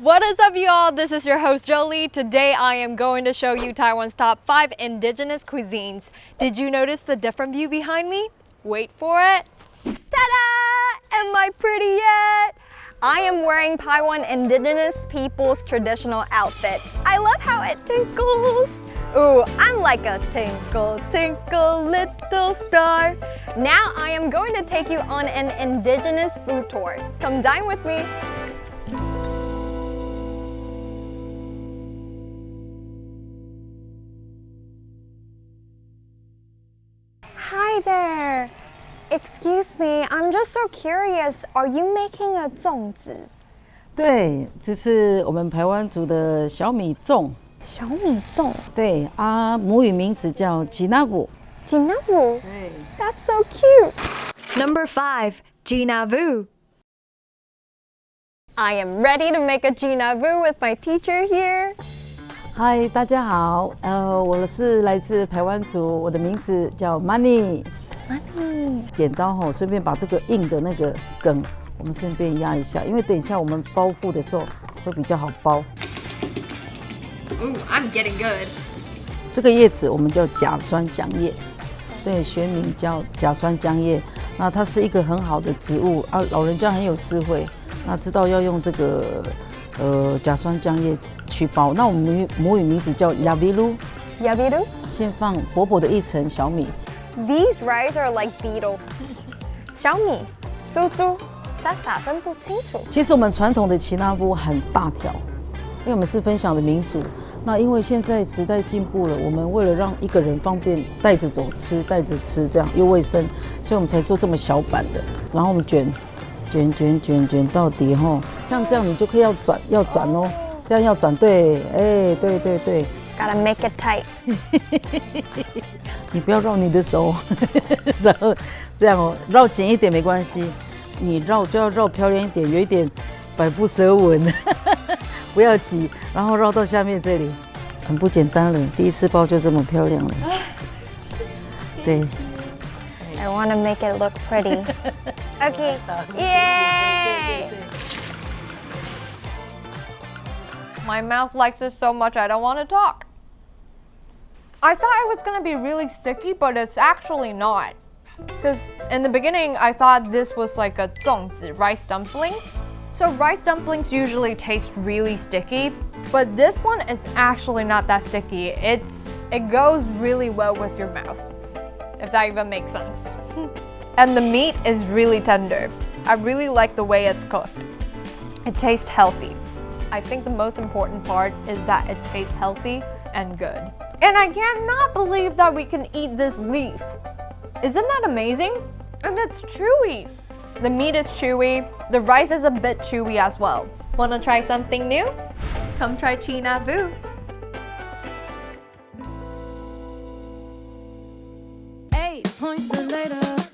What is up, y'all? This is your host, Jolie. Today, I am going to show you Taiwan's top 5 indigenous cuisines. Did you notice the different view behind me? Wait for it. Ta-da! Am I pretty yet? I am wearing Taiwan indigenous people's traditional outfit. I love how it tinkles. Ooh, I'm like a tinkle, tinkle, little star. Now I am going to take you on an indigenous food tour. Come dine with me. Hi there. Excuse me, I'm just so curious. Are you making a 粽子？对，这是我们排湾族的小米粽。小米粽。对啊，母语名字叫吉纳布。吉纳布。对。That's so cute. Number 5, Ginavu. I am ready to make a Ginavu with my teacher here. 嗨，大家好，我是来自排湾族，我的名字叫 Money。剪刀吼，顺便把这个硬的那个梗，我们顺便压一下，因为等一下我们包覆的时候会比较好包。Ooh, I'm getting good. 这个叶子我们叫甲酸浆叶，对，学名叫甲酸浆叶。那它是一个很好的植物啊，老人家很有智慧，那知道要用这个甲酸浆叶去包。那我们母语名字叫亚比鲁。亚比鲁。先放薄薄的一层小米。These rice are like beetles. 小米、猪猪，傻傻分不清楚。其实我们传统的奇纳布很大条，因为我们是分享的民族。那因为现在时代进步了，我们为了让一个人方便带着走吃，带着吃，这样又卫生，所以我们才做这么小版的。然后我们卷到底吼，像这样你就可以要转哦，这样要转对，哎，对。Gotta make it tight. 你不要绕你的手，然后这样哦，绕紧一点没关系，你绕就要绕漂亮一点，有一点百步蛇纹，不要挤，然后绕到下面这里，很不简单了，第一次包就这么漂亮了，对。I want to make it look pretty. Okay, yay! My mouth likes it so much I don't want to talk. I thought it was gonna be really sticky, but it's actually not. Because in the beginning, I thought this was like a 粽子, rice dumplings. So rice dumplings usually taste really sticky, but this one is actually not that sticky. It goes really well with your mouth, if that even makes sense. And the meat is really tender. I really like the way it's cooked. It tastes healthy. I think the most important part is that it tastes healthy and good. And I cannot believe that we can eat this leaf. Isn't that amazing? And it's chewy. The meat is chewy. The rice is a bit chewy as well. Wanna try something new? Come try Ginavu. 8 points later.